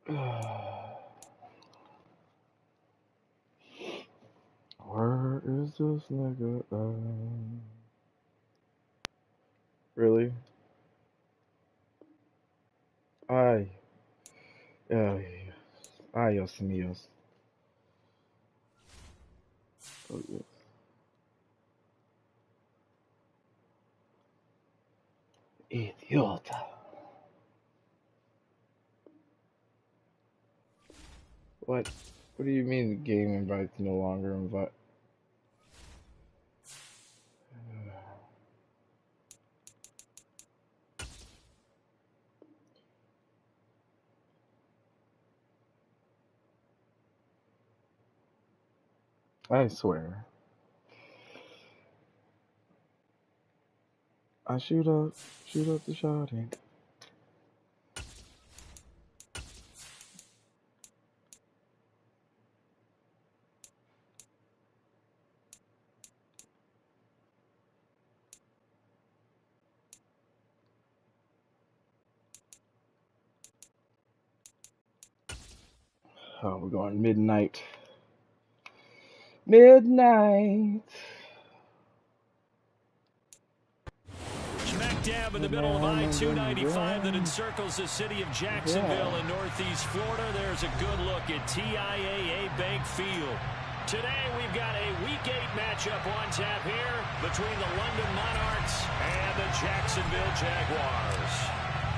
Where is this nigga at? Really? Ay. Ay. Ayos míos. Oh, yes. Idiota. What? What do you mean the game invite's no longer invite? I swear. I shoot up the shotty. Oh, we're going midnight. Midnight. Smack dab in the middle of I-295 that encircles the city of Jacksonville in northeast Florida. There's a good look at TIAA Bank Field. Today we've got a Week 8 matchup on tap here between the London Monarchs and the Jacksonville Jaguars.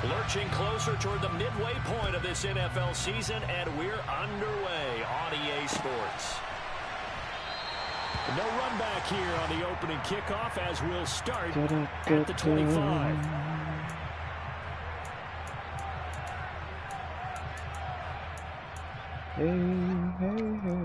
Lurching closer toward the midway point of this NFL season, and we're underway on EA Sports. No run back here on the opening kickoff as we'll start at the 25. Hey, hey, hey.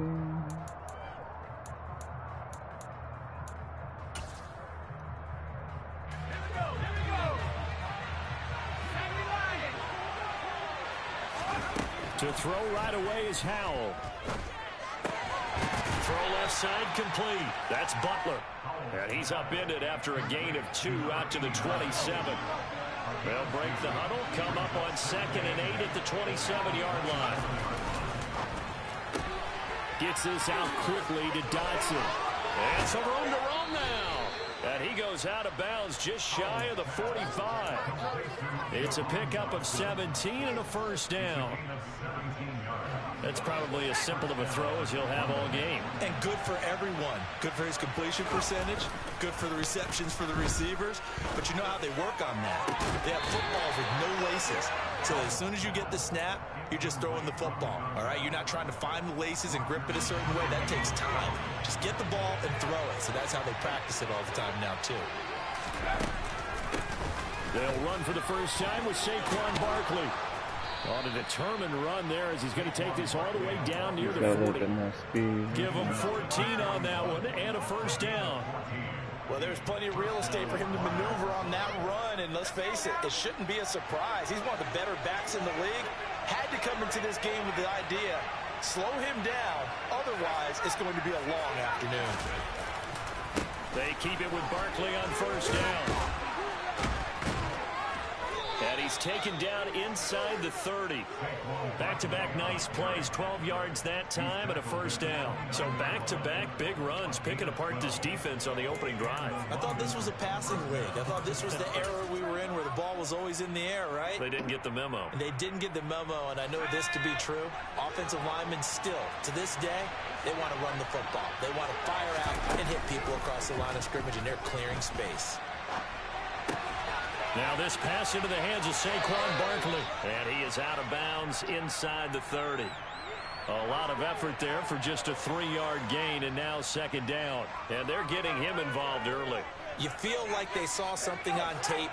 To throw right away is Howell. Throw left side complete. That's Butler. And he's upended after a gain of 2 out to the 27. They'll break the huddle, come up on 2nd and 8 at the 27-yard line. Gets this out quickly to Dotson. And some room to run now. And he goes out of bounds just shy of the 45. It's a pickup of 17 and a first down. That's probably as simple of a throw as he'll have all game. And good for everyone. Good for his completion percentage. Good for the receptions for the receivers. But you know how they work on that. They have footballs with no laces. So as soon as you get the snap, you're just throwing the football. All right? You're not trying to find the laces and grip it a certain way. That takes time. Just get the ball and throw it. So that's how they practice it all the time now, too. They'll run for the first time with Saquon Barkley. On a determined run there as he's going to take this all the way down near the 40. Give him 14 on that one and a first down. Well, there's plenty of real estate for him to maneuver on that run, and let's face it, it shouldn't be a surprise. He's one of the better backs in the league. Had to come into this game with the idea, slow him down, otherwise it's going to be a long afternoon. They keep it with Barkley on first down. And he's taken down inside the 30. Back-to-back nice plays, 12 yards that time and a first down. So back-to-back big runs, picking apart this defense on the opening drive. I thought this was a passing league. I thought this was the era we were in where the ball was always in the air, right? They didn't get the memo. And they didn't get the memo, and I know this to be true. Offensive linemen still, to this day, they want to run the football. They want to fire out and hit people across the line of scrimmage, and they're clearing space. Now this pass into the hands of Saquon Barkley. And he is out of bounds inside the 30. A lot of effort there for just a 3-yard gain, and now second down. And they're getting him involved early. You feel like they saw something on tape,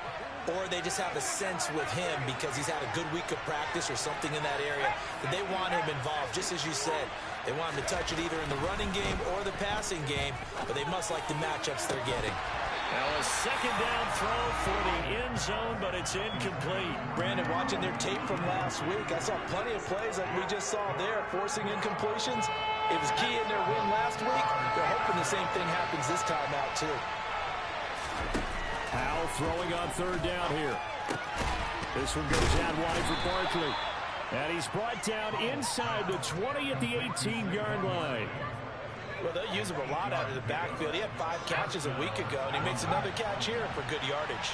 or they just have a sense with him because he's had a good week of practice or something in that area that they want him involved. Just as you said, they want him to touch it either in the running game or the passing game, but they must like the matchups they're getting. Now a second down throw for the end zone, but it's incomplete. Brandon, watching their tape from last week, I saw plenty of plays like we just saw there, forcing incompletions. It was key in their win last week. They're hoping the same thing happens this time out, too. Howell throwing on third down here. This one goes out wide for Barkley. And he's brought down inside the 20 at the 18-yard line. Well, they'll use him a lot out of the backfield. He had 5 catches a week ago, and he makes another catch here for good yardage.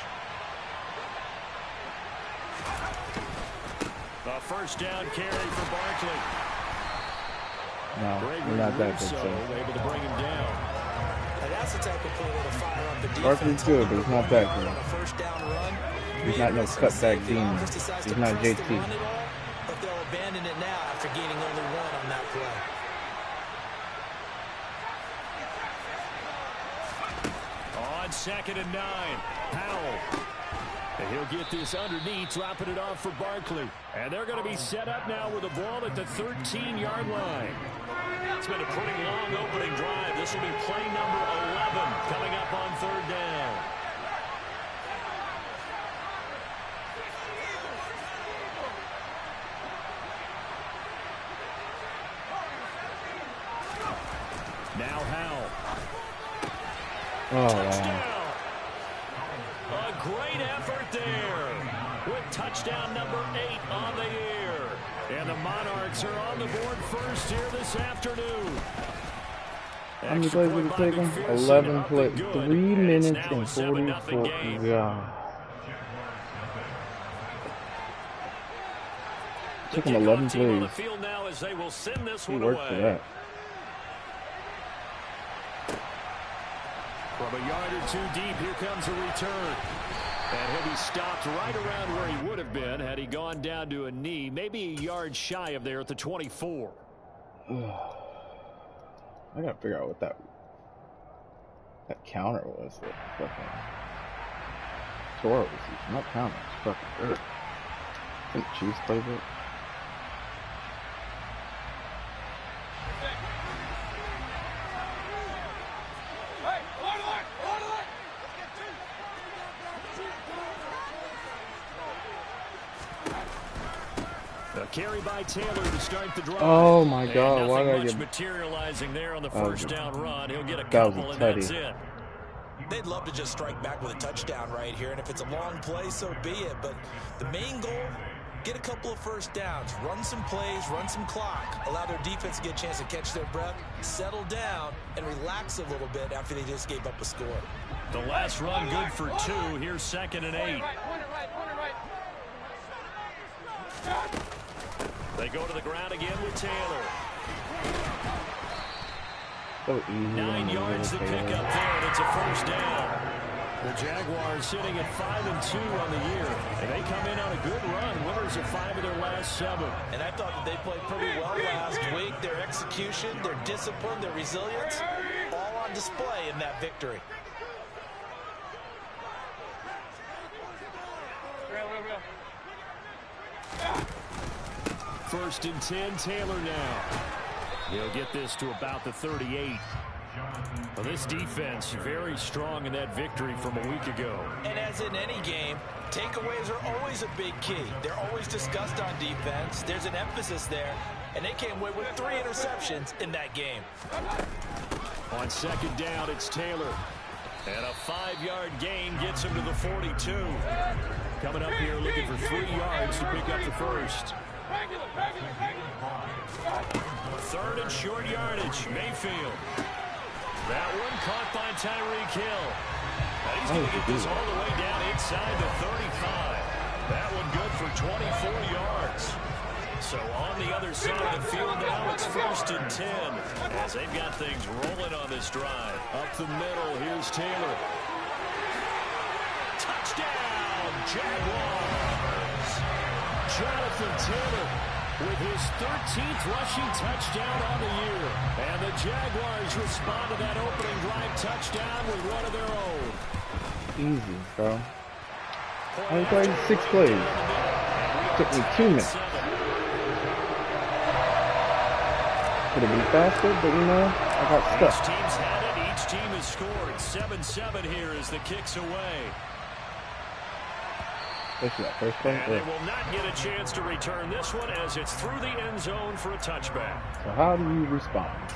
A first down carry for Barkley. No, we're not that good. So able to bring him down. And that's the type of play that'll fire up the defense. Barkley's good, but he's not that good. On a first down run, He's not no cutback demon. He's not JT. But they'll abandon it now after gaining only 1 on that play. On 2nd and 9, Powell. And he'll get this underneath, dropping it off for Barkley. And they're going to be set up now with the ball at the 13-yard line. It's been a pretty long opening drive. This will be play number 11 coming up on 3rd down. Now Howell. Oh, Touchdown. wow. A great effort there with touchdown number 8 on the year. And the Monarchs are on the board first here this afternoon. How many plays did it take him? 11 plays. 3 minutes and 44. Yeah. Took him 11 plays. He worked for that. From a yard or 2 deep, here comes a return. And he'll be stopped right around where he would have been had he gone down to a knee, maybe a yard shy of there at the 24. I gotta figure out what that counter was. That fucking Toro was using. Not counter, it's fucking dirt. I think Chiefs played it. Carry by Taylor to start the drive. Oh my God! Why did I get materializing there on the first down run? He'll get a couple, and that's it. They'd love to just strike back with a touchdown right here, and if it's a long play, so be it. But the main goal: get a couple of first downs, run some plays, run some clock, allow their defense to get a chance to catch their breath, settle down, and relax a little bit after they just gave up a score. The last run good for 2. Here's 2nd and 8. They go to the ground again with Taylor. so easy. 9 yards to pick up there, and it's a first down. The Jaguars sitting at 5-2 on the year, and they come in on a good run, winners of 5 of their last 7. And I thought that they played pretty well last week. Their execution, their discipline, their resilience, all on display in that victory. First and 10, Taylor now. He'll get this to about the 38. Well, this defense very strong in that victory from a week ago. And as in any game, takeaways are always a big key. They're always discussed on defense. There's an emphasis there, and they came away with 3 interceptions in that game. On 2nd down, it's Taylor. And a 5-yard gain gets him to the 42. Coming up here looking for 3 yards to pick up the first. 3rd and short yardage, Mayfield. That one caught by Tyreek Hill. And he's going to get this all the way down inside the 35. That one good for 24 yards. So on the other side of the field now, it's 1st and 10 as they've got things rolling on this drive. Up the middle, here's Taylor. Touchdown, Jaguars! Jonathan Taylor with his 13th rushing touchdown on the year. And the Jaguars respond to that opening drive touchdown with one of their own. Easy, bro. I played 6 plays. Took me 2 minutes. Could have been faster, but you know, I got stuck. Each team's had it. Each team has scored. 7-7 here as the kick's away. That first play. And they will not get a chance to return this one as it's through the end zone for a touchback. So how do you respond?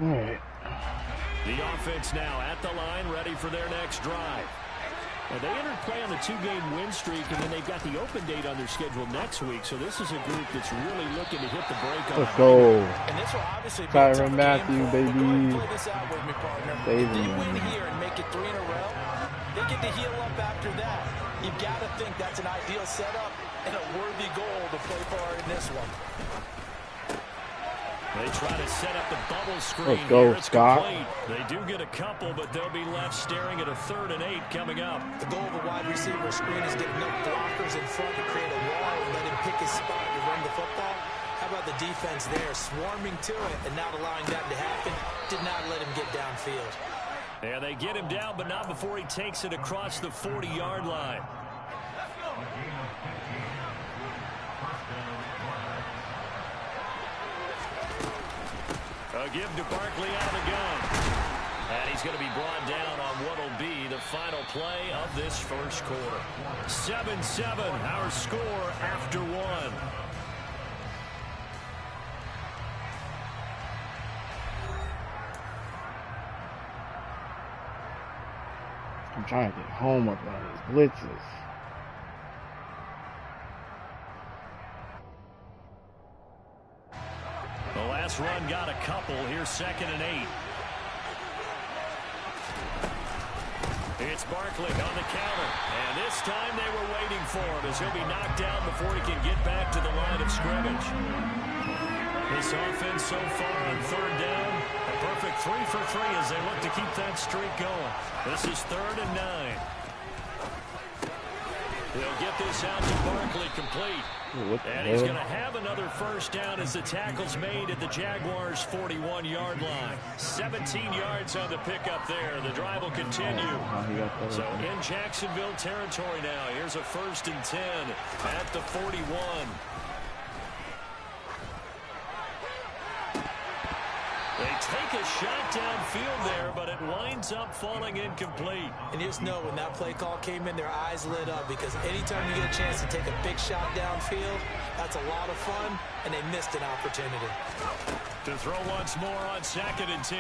All right. The offense now at the line, ready for their next drive. And they entered play on the 2-game win streak, and then they've got the open date on their schedule next week. So this is a group that's really looking to hit the break on. Let's go. And this will obviously be Tyrann Mathieu, baby. play this out with me, partner. If Saving they them. win here and make it 3 in a row, they get to heal up after that. You've got to think that's an ideal setup and a worthy goal to play for in this one. They try to set up the bubble screen. Let's go, Here it's Scott. complete. They do get a couple, but they'll be left staring at a 3rd and 8 coming up. The goal of a wide receiver screen is get enough blockers in front to create a wall and let him pick his spot to run the football. How about the defense there, swarming to it and not allowing that to happen? Did not let him get downfield. Yeah, they get him down, but not before he takes it across the 40-yard line. A give to Barkley out of the gun. And he's going to be brought down on what will be the final play of this first quarter. 7-7, our score after 1. I'm trying to get home with all these blitzes. The last run got a couple. Here's 2nd and 8. It's Barkley on the counter. And this time they were waiting for him as he'll be knocked down before he can get back to the line of scrimmage. This offense so far on 3rd down, a perfect 3 for 3 as they look to keep that streak going. This is 3rd and 9. They'll get this out to Barkley complete. And he's going to have another first down as the tackle's made at the Jaguars' 41-yard line. 17 yards on the pickup there. The drive will continue. So in Jacksonville territory now. Here's a 1st and 10 at the 41. They take a shot downfield there, but it winds up falling incomplete. And you just know when that play call came in, their eyes lit up because anytime you get a chance to take a big shot downfield, that's a lot of fun, and they missed an opportunity. To throw once more on 2nd and 10.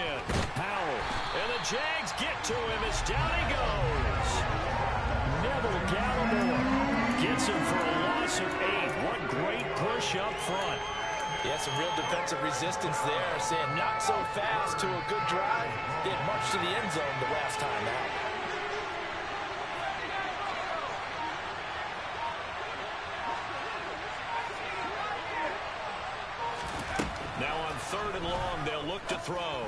Howell. And the Jags get to him as down he goes. Neville Gallimore gets him for a loss of 8. What great push up front. Yeah, some real defensive resistance there, saying not so fast to a good drive. Didn't march to the end zone the last time out. Now on 3rd and long, they'll look to throw.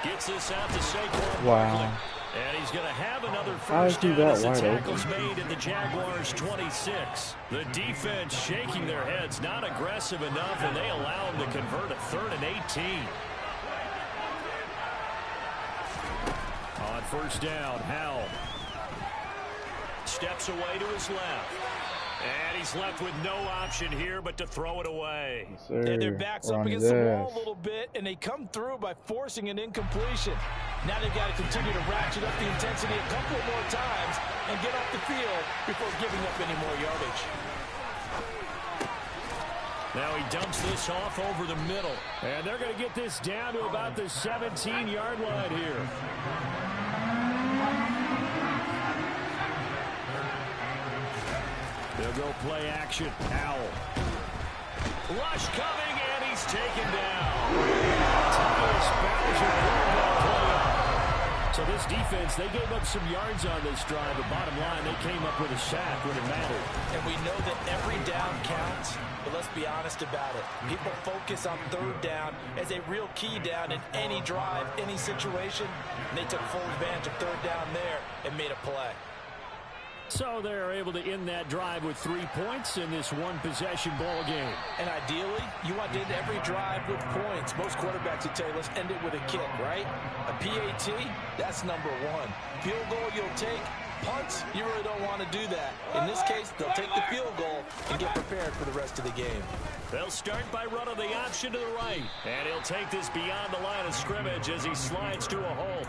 Gets this out to Saquon Wow. Barkley. And he's going to have another first down as the tackle's made at the Jaguars' 26. The defense shaking their heads, not aggressive enough, and they allow him to convert a 3rd and 18. On 1st down, Howell steps away to his left. And he's left with no option here but to throw it away. Yes, and their backs up against the wall a little bit, and they come through by forcing an incompletion. Now they've got to continue to ratchet up the intensity a couple more times and get off the field before giving up any more yardage. Now he dumps this off over the middle. And they're going to get this down to about the 17-yard line here. They'll go play action. Howell. Rush coming, and he's taken down. Tyus Bowser pulled that play up. So this defense, they gave up some yards on this drive, but bottom line, they came up with a sack when it mattered. And we know that every down counts, but let's be honest about it. People focus on 3rd down as a real key down in any drive, any situation. And they took full advantage of 3rd down there and made a play. So they're able to end that drive with 3 points in this one-possession ball game. And ideally, you want to end every drive with points. Most quarterbacks would tell you, let's end it with a kick, right? A PAT, that's number 1. Field goal you'll take. Punts, you really don't want to do that. In this case, they'll take the field goal and get prepared for the rest of the game. They'll start by running the option to the right. And he'll take this beyond the line of scrimmage as he slides to a hole.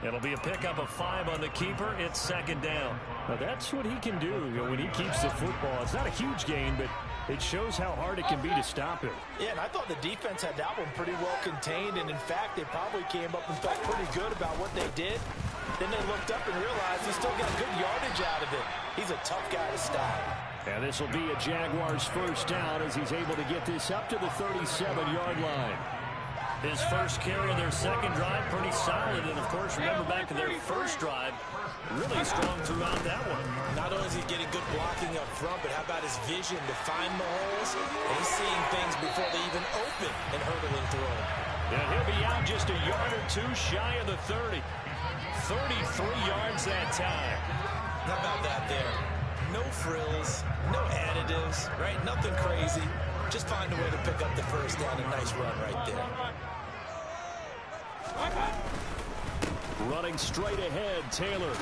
It'll be a pickup of 5 on the keeper. It's 2nd down. Now that's what he can do when he keeps the football. It's not a huge gain, but it shows how hard it can be to stop him. Yeah, and I thought the defense had that one pretty well contained. And, in fact, they probably came up and felt pretty good about what they did. Then they looked up and realized he still got good yardage out of it. He's a tough guy to stop. And this will be a Jaguars first down as he's able to get this up to the 37-yard line. His first carry of their second drive, pretty solid. And, of course, remember back to their first drive, really strong throughout that one. Not only is he getting good blocking up front, but how about his vision to find the holes? And he's seeing things before they even open and hurdling through them. And he'll be out just a yard or two shy of the 30. 33 yards that time. How about that there? No frills, no additives, right? Nothing crazy. Just find a way to pick up the first down. A nice run right there. Running straight ahead, Taylor.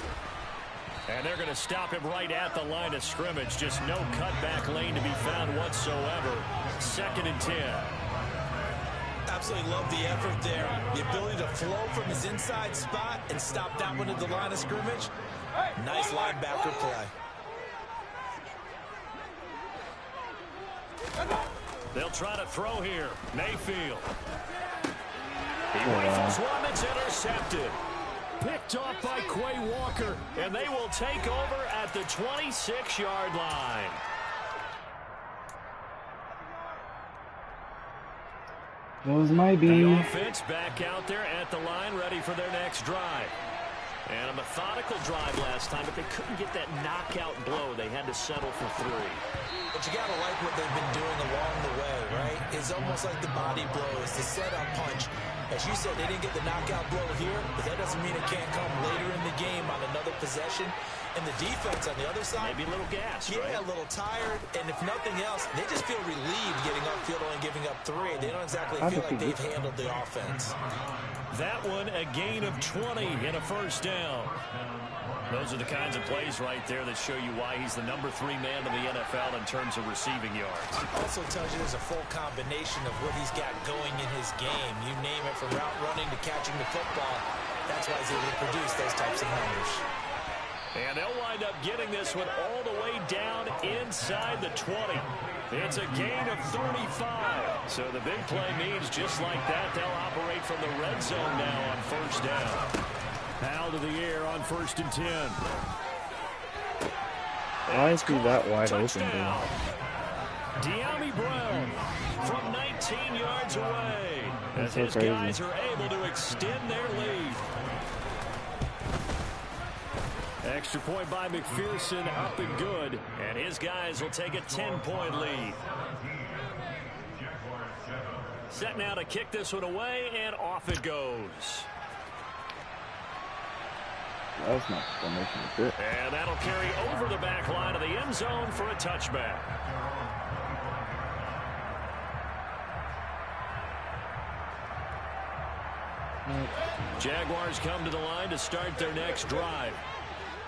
And they're going to stop him right at the line of scrimmage. Just no cutback lane to be found whatsoever. 2nd and 10. Absolutely love the effort there. The ability to flow from his inside spot and stop that one at the line of scrimmage. Nice linebacker play. They'll try to throw here. Mayfield. He rifles one that's intercepted. Picked off by Quay Walker, and they will take over at the 26-yard line. Those might be. The offense back out there at the line, ready for their next drive. And a methodical drive last time, but they couldn't get that knockout blow. They had to settle for 3. But you got to like what they've been doing along the way, right? It's almost like the body blow. It's the setup punch. As you said, they didn't get the knockout blow here, but that doesn't mean it can't come later in the game on another possession. And the defense on the other side, maybe a little gas, yeah, right? A little tired. And if nothing else, they just feel relieved getting upfield and giving up 3. They don't exactly feel like they've handled the offense. That one, a gain of 20 and a first down. Those are the kinds of plays right there that show you why he's the number 3 man in the NFL in terms of receiving yards. Also tells you there's a full combination of what he's got going in his game. You name it, from route running to catching the football. That's why he's able to produce those types of numbers. And they'll wind up getting this one all the way down inside the 20. It's a gain of 35. So the big play means just like that, they'll operate from the red zone now on first down. Out of the air on 1st and 10. Why is he that wide Touchdown. open, De'Ami Brown from 19 yards away. That's as so his crazy. guys are able to extend their lead. Extra point by McPherson, up and good. And his guys will take a 10-point lead. Set now to kick this one away, and off it goes. That was not formation of good. And that'll carry over the back line of the end zone for a touchback. Jaguars come to the line to start their next drive.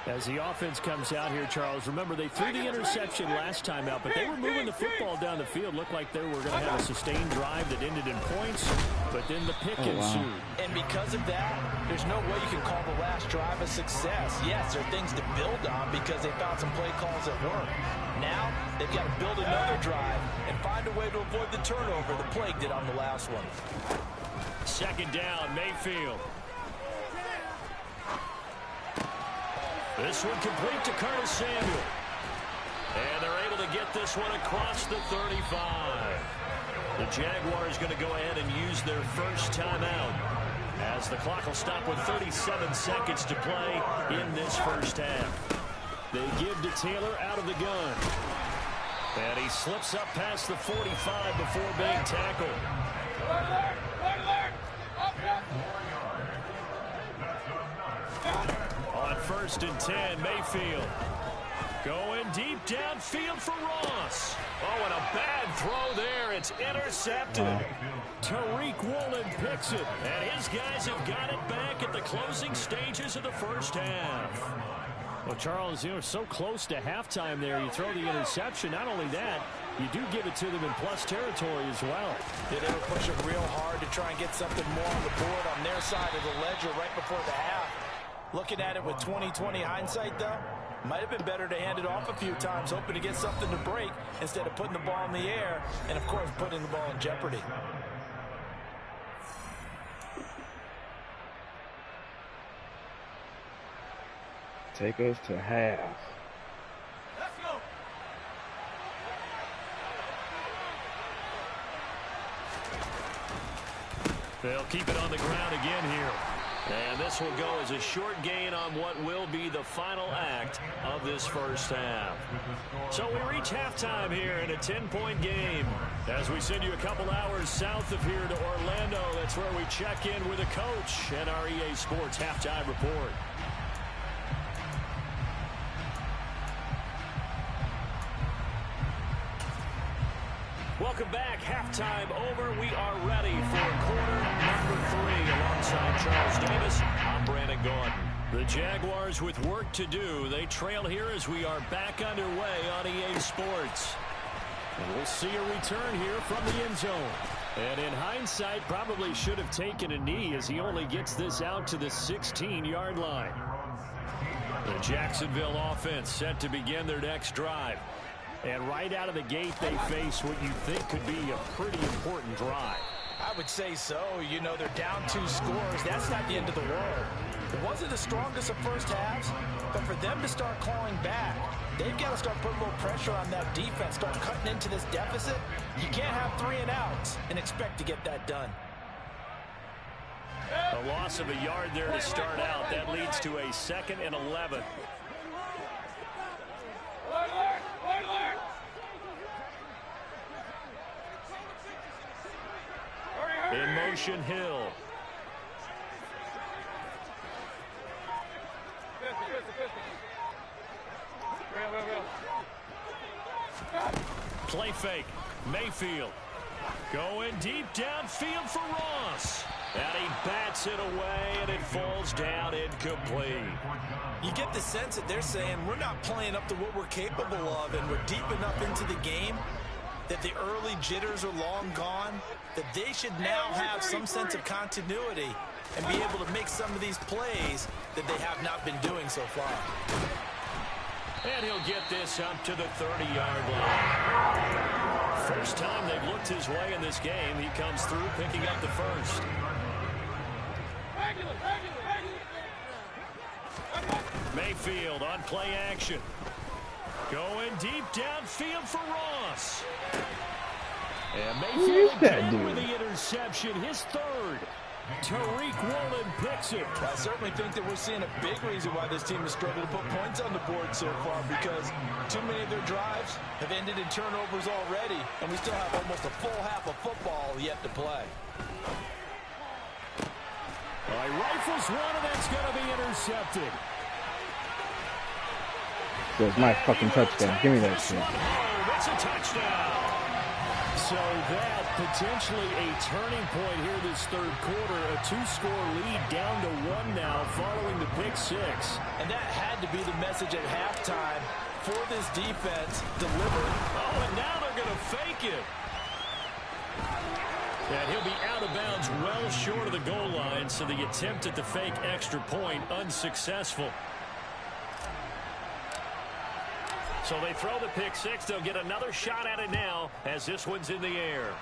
As the offense comes out here, Charles, remember they threw the interception last time out, but they were moving the football down the field. Looked like they were going to have a sustained drive that ended in points, but then the pick ensued. And because of that, there's no way you can call the last drive a success. Yes, there are things to build on because they found some play calls that work. Now, they've got to build another drive and find a way to avoid the turnover the Plague did on the last one. 2nd down, Mayfield. This one complete to Curtis Samuel. And they're able to get this one across the 35. The Jaguars going to go ahead and use their first timeout, as the clock will stop with 37 seconds to play in this first half. They give to Taylor out of the gun. And he slips up past the 45 before being tackled. On 1st and 10, Mayfield going deep downfield for Ross. Oh, and a bad throw there. It's intercepted. Tariq Woolen picks it, and his guys have got it back at the closing stages of the first half. Well, Charles, you know, so close to halftime there. You throw the interception. Not only that, you do give it to them in plus territory as well. Yeah, they were pushing real hard to try and get something more on the board on their side of the ledger right before the half. Looking at it with 20/20 hindsight, though, might have been better to hand it off a few times, hoping to get something to break instead of putting the ball in the air and, of course, putting the ball in jeopardy. take us to half. Let's go. They'll keep it on the ground again here. And this will go as a short gain on what will be the final act of this first half. So we reach halftime here in a 10-point game. As we send you a couple hours south of here to Orlando, that's where we check in with a coach and our EA Sports Halftime Report. Welcome back. Halftime over. We are ready for quarter number 3 alongside Charles Davis. I'm Brandon Gordon. The Jaguars with work to do. They trail here as we are back underway on EA Sports. And we'll see a return here from the end zone. And in hindsight, probably should have taken a knee as he only gets this out to the 16-yard line. The Jacksonville offense set to begin their next drive. And right out of the gate, they face what you think could be a pretty important drive. I would say so. You know, they're down 2 scores. That's not the end of the world. It wasn't the strongest of first halves, but for them to start clawing back, they've got to start putting a little pressure on that defense, start cutting into this deficit. You can't have 3 and outs and expect to get that done. A loss of a yard there to start out. That leads to a 2nd and 11. In motion, Hill. Play fake. Mayfield. Going deep downfield for Ross. And he bats it away, and it falls down incomplete. You get the sense that they're saying we're not playing up to what we're capable of, and we're deep enough into the game that the early jitters are long gone, that they should now have some sense of continuity and be able to make some of these plays that they have not been doing so far. And he'll get this up to the 30-yard line. First time they've looked his way in this game, he comes through picking up the first. Mayfield on play action. Going deep downfield for Ross. And Mayfield again with the interception, his 3rd. Tariq Woolen picks it. I certainly think that we're seeing a big reason why this team has struggled to put points on the board so far, because too many of their drives have ended in turnovers already, and we still have almost a full half of football yet to play. All right, rifles one, and that's going to be intercepted. That's my fucking touchdown. Give me that shit. That's a touchdown. So that potentially a turning point here this 3rd quarter. A 2-score lead down to 1 now following the pick 6. And that had to be the message at halftime for this defense. Deliver. Oh, and now they're going to fake it. And he'll be out of bounds well short of the goal line, so the attempt at the fake extra point unsuccessful. So they throw the pick 6. They'll get another shot at it now as this one's in the air.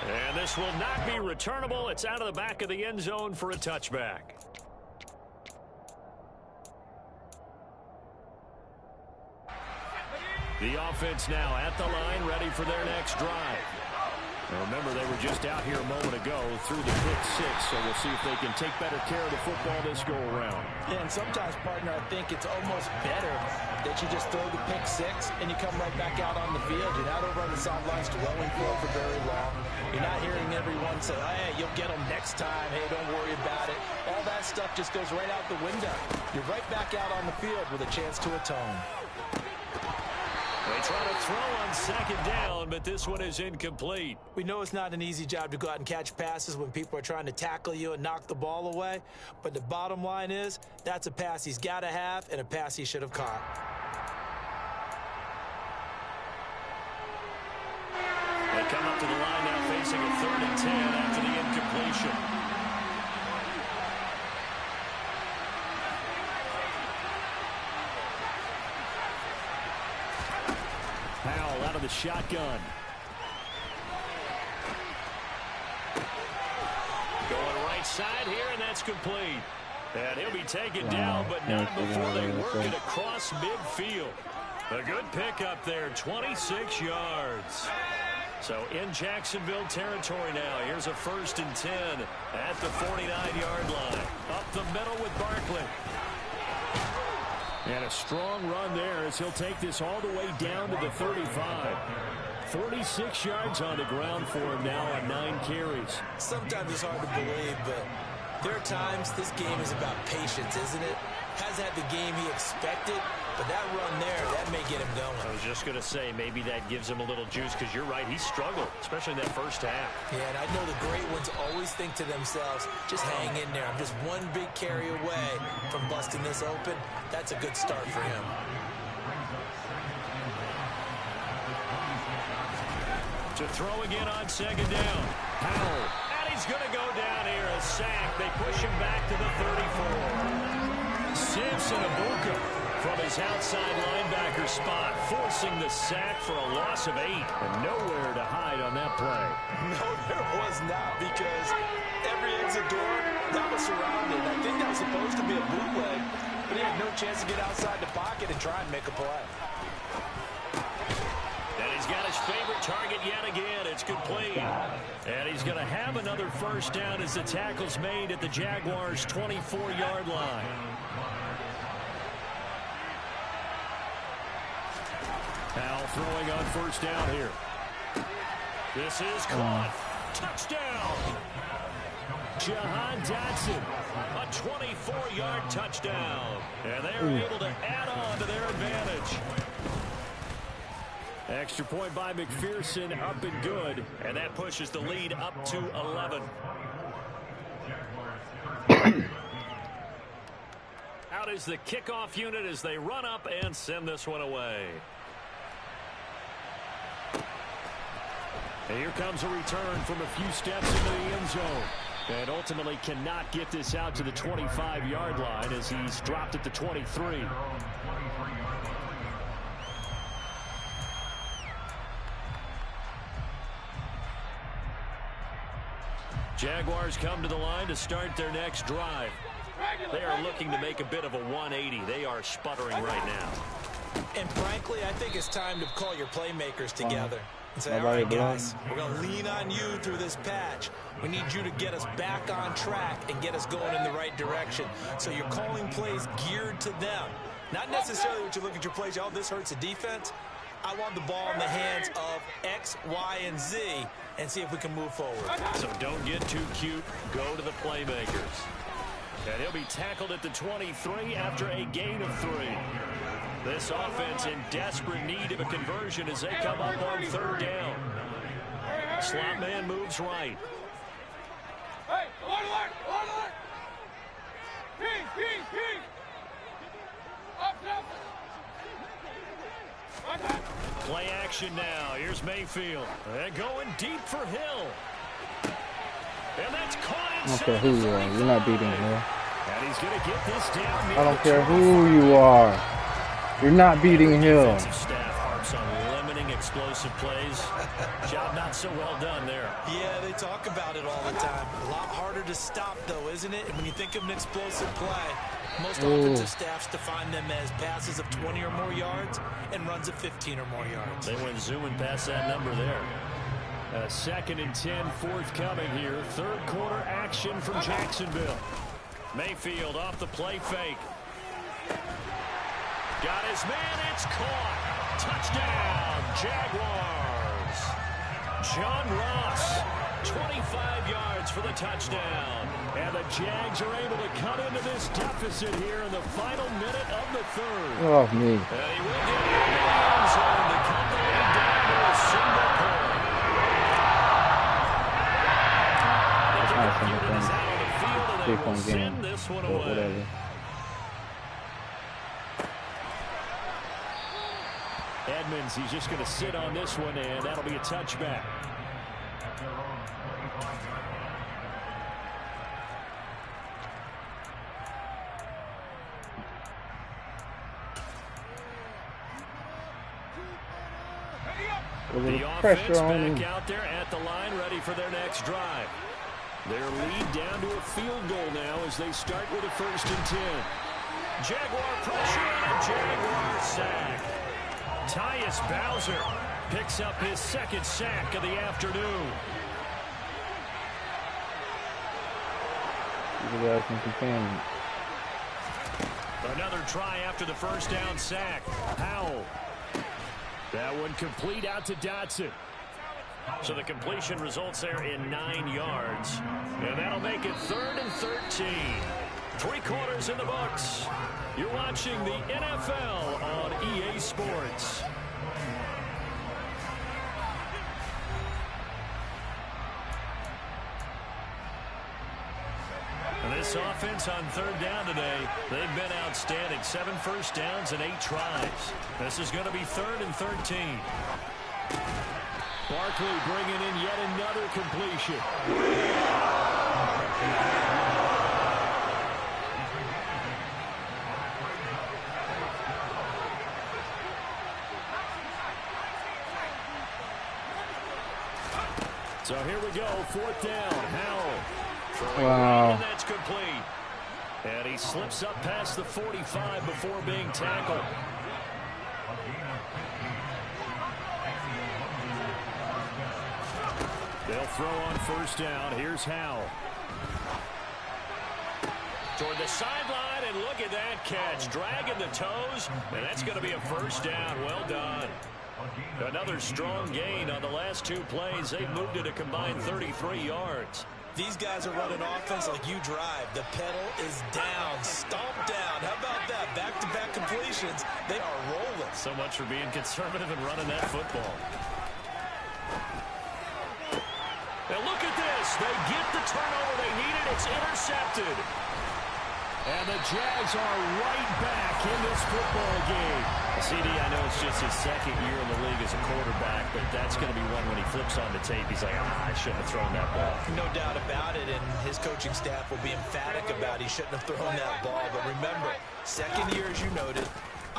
And this will not be returnable. It's out of the back of the end zone for a touchback. The offense now at the line, ready for their next drive. Now remember, they were just out here a moment ago through the pick 6, so we'll see if they can take better care of the football this go-around. Yeah, and sometimes, partner, I think it's almost better that you just throw the pick 6 and you come right back out on the field. You're not over on the sidelines dwelling for very long. You're not hearing everyone say, hey, you'll get them next time. Hey, don't worry about it. All that stuff just goes right out the window. You're right back out on the field with a chance to atone. They try to throw on 2nd down, but this one is incomplete. We know it's not an easy job to go out and catch passes when people are trying to tackle you and knock the ball away. But the bottom line is, that's a pass he's got to have and a pass he should have caught. They come up to the line now facing a 3rd and 10 after the incompletion. Powell out of the shotgun. Going right side here, and that's complete. And he'll be taken down, but not before they work it across midfield. A good pickup there, 26 yards. So in Jacksonville territory now. Here's a 1st and 10 at the 49-yard line. Up the middle with Barkley. And a strong run there as he'll take this all the way down to the 35. 46 yards on the ground for him now on 9 carries. Sometimes it's hard to believe, but there are times this game is about patience, isn't it? Hasn't had the game he expected, but that run there, that may get him going. I was just going to say, maybe that gives him a little juice, because you're right, he struggled, especially in that first half. Yeah, and I know the great ones always think to themselves, just hang in there. I'm just one big carry away from busting this open. That's a good start for him. To throw again on 2nd down. Powell. And he's going to go down here. A sack. They push him back to the 34. Simpson Abuka from his outside linebacker spot, forcing the sack for a loss of 8. And nowhere to hide on that play. No, there was not, because every exit door, that was surrounded. I think that was supposed to be a bootleg, but he had no chance to get outside the pocket and try and make a play. And he's got his favorite target yet again. It's complete. And he's going to have another 1st down as the tackle's made at the Jaguars' 24-yard line. Powell throwing on 1st down here. This is caught. Touchdown. Jahan Dotson. A 24-yard touchdown. And they're able to add on to their advantage. Extra point by McPherson, up and good. And that pushes the lead up to 11. Out is the kickoff unit as they run up and send this one away. And here comes a return from a few steps into the end zone. And ultimately cannot get this out to the 25-yard line as he's dropped at the 23. Jaguars come to the line to start their next drive. They are looking to make a bit of a 180. They are sputtering right now. And frankly, I think it's time to call your playmakers together. And say, all right, guys, we're going to lean on you through this patch. We need you to get us back on track and get us going in the right direction. So you're calling plays geared to them. Not necessarily what you look at your plays, oh, this hurts the defense. I want the ball in the hands of X, Y, and Z and see if we can move forward. So don't get too cute. Go to the playmakers. And he'll be tackled at the 23 after a gain of 3. This offense in desperate need of a conversion as they come up on 3rd down. Slot man moves right. Hey, alert! Ping! Up. Play action now. Here's Mayfield. And going deep for Hill. And that's caught I don't care who you are. You're not beating Hill. And he's going to get this down. I don't care who you are. You're not beating Hill. Defensive staff harps on limiting explosive plays. Job not so well done there. Yeah, they talk about it all the time. A lot harder to stop, though, isn't it? And when you think of an explosive play, most offensive staffs define them as passes of 20 or more yards and runs of 15 or more yards. They went zooming past that number there. 2nd and 10 forthcoming here. 3rd quarter action from Jacksonville. Mayfield off the play fake. Got his man, it's caught. Touchdown, Jaguars. John Ross, 25 yards for the touchdown. And the Jags are able to cut into this deficit here in the final minute of the 3rd. Oh, me. And he will get in the end zone to cut the lead down to a single point. Three-point game, this one or whatever. Edmonds, he's just going to sit on this one, and that'll be a touchback. A little The pressure offense on back him. out there at the line, ready for their next drive. Their lead down to a field goal now as they start with a 1st and 10. Jaguar pressure and a Jaguar sack. Tyus Bowser picks up his 2nd sack of the afternoon. You guys think you can. Another try after the 1st down sack. Howell. That one complete out to Dotson. So the completion results there in 9 yards. And that'll make it 3rd and 13. 3 quarters in the books. You're watching the NFL on EA Sports. And this offense on 3rd down today, they've been outstanding. 7 first downs and 8 tries. This is going to be 3rd and 13. Barkley bringing in yet another completion. So here we go, 4th down. Howell. Wow. And that's complete. And he slips up past the 45 before being tackled. They'll throw on 1st down. Here's Howell. Toward the sideline, and look at that catch. Dragging the toes, and that's going to be a 1st down. Well done. Another strong gain on the last 2 plays. They've moved it a combined 33 yards. These guys are running offense like you drive. The pedal is down, stomped down. How about that? Back-to-back completions. They are rolling. So much for being conservative and running that football. And look at this. They get the turnover they needed. It's intercepted. And the Jags are right back in this football game. CD, I know it's just his 2nd year in the league as a quarterback, but that's going to be one when he flips on the tape. He's like, I shouldn't have thrown that ball. No doubt about it, and his coaching staff will be emphatic about he shouldn't have thrown that ball. But remember, 2nd year, as you noted,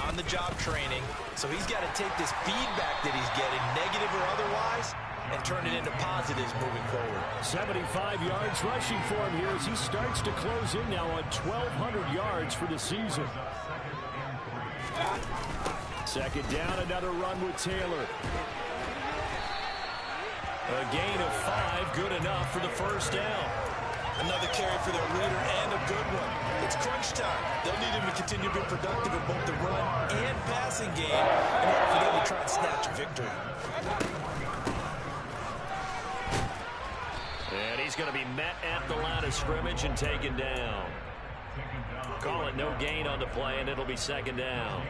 on-the-job training. So he's got to take this feedback that he's getting, negative or otherwise, and turn it into positives moving forward. 75 yards rushing for him here as he starts to close in now on 1,200 yards for the season. 2nd down, another run with Taylor. A gain of 5, good enough for the 1st down. Another carry for their leader and a good one. It's crunch time. They'll need him to continue to be productive in both the run and passing game in order for them to try and snatch a victory. And he's going to be met at the line of scrimmage and taken down. Call it no gain on the play, and it'll be 2nd down.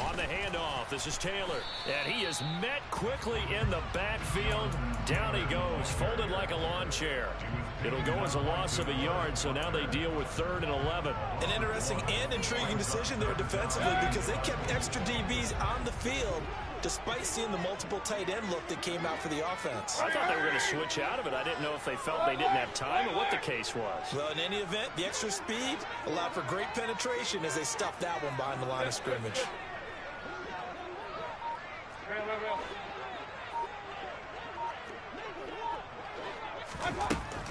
On the handoff, this is Taylor. And he is met quickly in the backfield. Down he goes, folded like a lawn chair. It'll go as a loss of a yard, so now they deal with 3rd and 11. An interesting and intriguing decision there defensively because they kept extra DBs on the field despite seeing the multiple tight end look that came out for the offense. I thought they were going to switch out of it. I didn't know if they felt they didn't have time or what the case was. Well, in any event, the extra speed allowed for great penetration as they stuffed that one behind the line of scrimmage.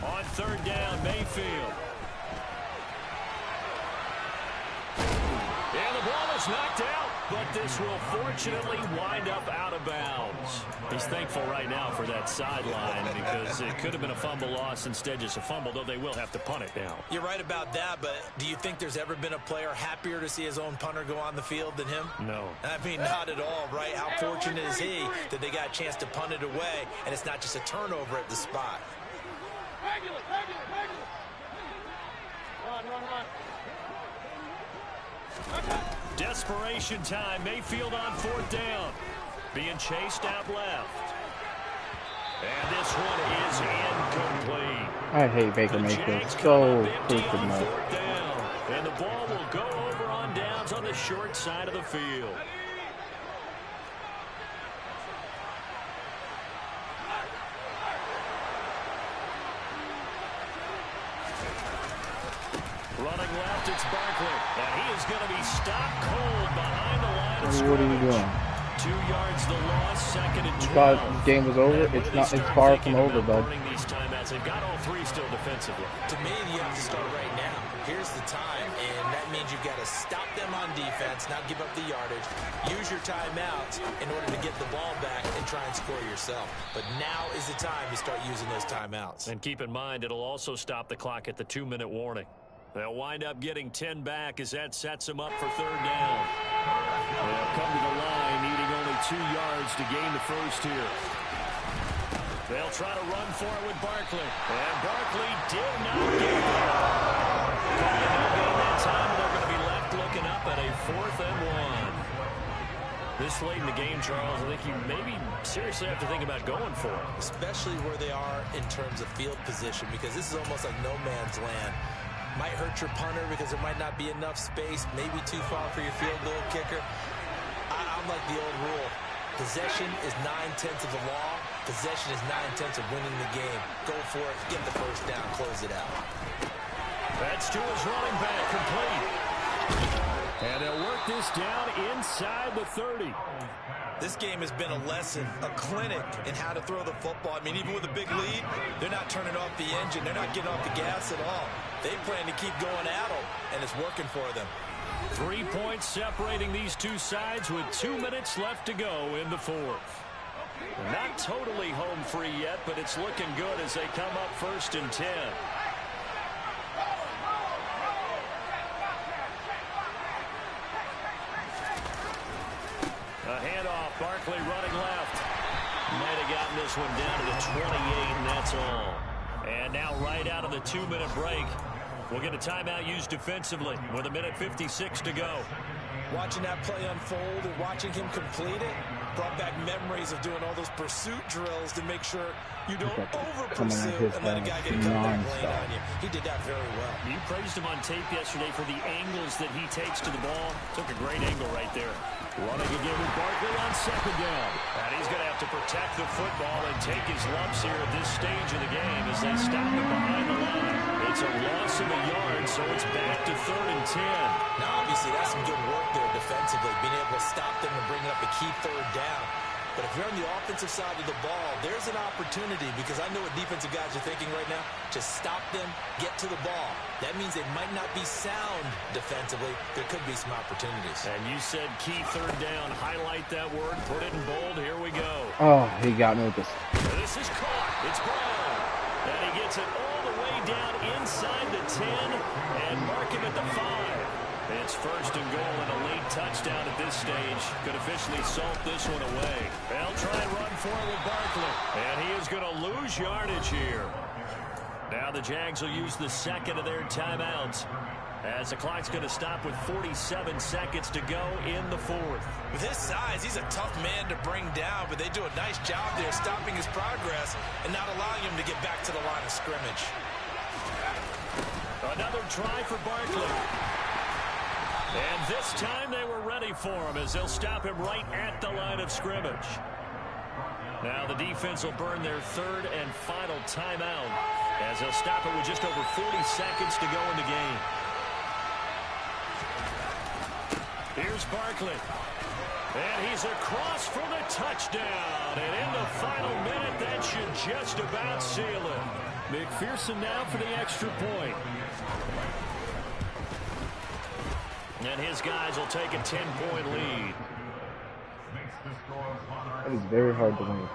On 3rd down, Mayfield. And the ball is knocked out, but this will fortunately wind up out of bounds. He's thankful right now for that sideline because it could have been a fumble loss, instead just a fumble, though they will have to punt it now. You're right about that, but do you think there's ever been a player happier to see his own punter go on the field than him? No. I mean, not at all, right? How fortunate is he that they got a chance to punt it away, and it's not just a turnover at the spot. Desperation time. Mayfield on 4th down. Being chased out left. And this one is incomplete. I hate Baker Mayfield so freaking much. And the ball will go over on downs on the short side of the field. Running left, it's Barkley. to be stopped cold behind the line of What are you scrimmage. doing? 2 yards the loss, second and 12. You thought the game was over? It's not. It's far from over, bud. These timeouts. They've got all three still defensively. To me, you have to start right now. Here's the time, and that means you've got to stop them on defense, not give up the yardage. Use your timeouts in order to get the ball back and try and score yourself. But now is the time to start using those timeouts. And keep in mind, it'll also stop the clock at the 2-minute warning. They'll wind up getting 10 back as that sets them up for third down. They'll come to the line, needing only 2 yards to gain the first here. They'll try to run for it with Barkley. And Barkley did not get there. No gain that time, and they're going to be left looking up at a 4th and 1. This late in the game, Charles, I think you maybe seriously have to think about going for it. Especially where they are in terms of field position, because this is almost like no man's land. Might hurt your punter because there might not be enough space, maybe too far for your field goal kicker. I'm like the old rule. Possession is 9/10 of the law. Possession is 9/10 of winning the game. Go for it, get the first down, close it out. That's to his running back, complete. And they'll work this down inside the 30. This game has been a lesson, a clinic in how to throw the football. I mean, even with a big lead, they're not turning off the engine. They're not getting off the gas at all. They plan to keep going at them, and it's working for them. 3 points separating these two sides with 2 minutes left to go in the fourth. Not totally home free yet, but it's looking good as they come up 1st and 10. A handoff, Barkley running left. Might have gotten this one down to the 28, and that's all. And now right out of the 2-minute break, we'll get a timeout used defensively with 1:56 to go. Watching that play unfold and watching him complete it brought back memories of doing all those pursuit drills to make sure you don't over-pursue and let a guy get a comeback lane on you. He did that very well. You praised him on tape yesterday for the angles that he takes to the ball. Took a great angle right there. Running again with Barkley on 2nd down. And he's going to have to protect the football and take his lumps here at this stage of the game as they stop him behind the line. It's a loss of a yard, so it's back to 3rd and 10. Now, obviously, that's some good work there defensively, being able to stop them and bring up a key 3rd down. But if you're on the offensive side of the ball, there's an opportunity, because I know what defensive guys are thinking right now. Just stop them, get to the ball. That means they might not be sound defensively. There could be some opportunities. And you said key 3rd down. Highlight that word. Put it in bold. Here we go. Oh, he got me with this. This is caught. It's Brown. And he gets it all the way down inside the 10 and mark him at the 5. It's 1st and goal and a late touchdown at this stage. Could officially salt this one away. They'll try and run for it with Barkley. And he is going to lose yardage here. Now the Jags will use the 2nd of their timeouts as the clock's going to stop with 47 seconds to go in the 4th. With his size, he's a tough man to bring down, but they do a nice job there stopping his progress and not allowing him to get back to the line of scrimmage. Another try for Barkley. And this time they were ready for him as they'll stop him right at the line of scrimmage. Now the defense will burn their 3rd and final timeout as they'll stop it with just over 40 seconds to go in the game. Here's Barkley. And he's across for the touchdown. And in the final minute, that should just about seal it. McPherson now for the extra point. And his guys will take a 10-point lead. It is very hard to win.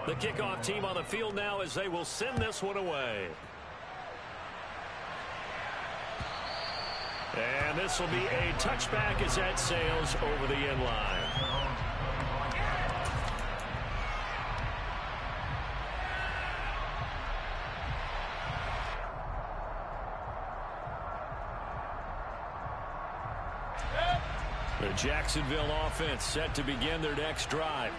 The kickoff team on the field now as they will send this one away. And this will be a touchback as that sails over the end line. The Jacksonville offense set to begin their next drive.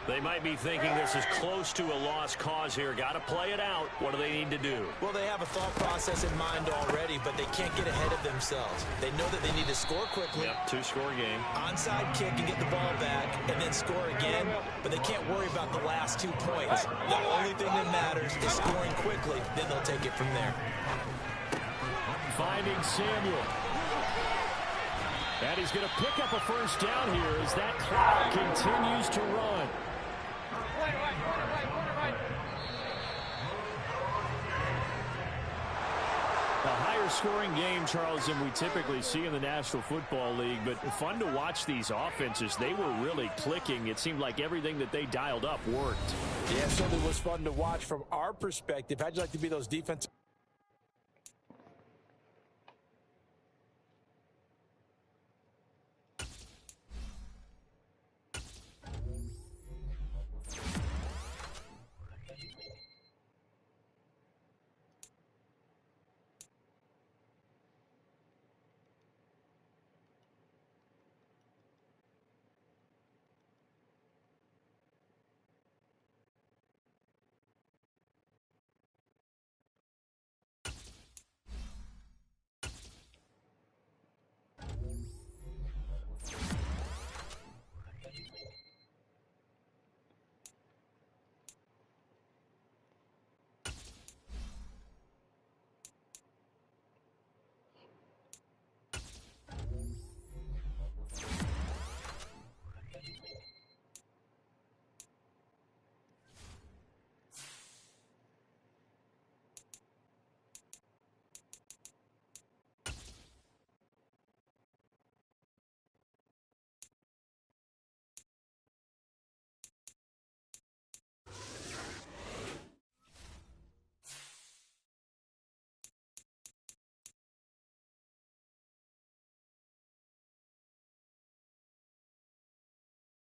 They might be thinking this is close to a lost cause here. Got to play it out. What do they need to do? Well, they have a thought process in mind already, but they can't get ahead of themselves. They know that they need to score quickly. Yep, 2-score game. Onside kick and get the ball back and then score again, but they can't worry about the last 2 points. The only thing that matters is scoring quickly, then they'll take it from there. Finding Samuel. And he's going to pick up a first down here as that clock continues to run. A higher scoring game, Charles, than we typically see in the National Football League, but fun to watch these offenses. They were really clicking. It seemed like everything that they dialed up worked. Yeah, it certainly was fun to watch from our perspective. How'd you like to be those defensive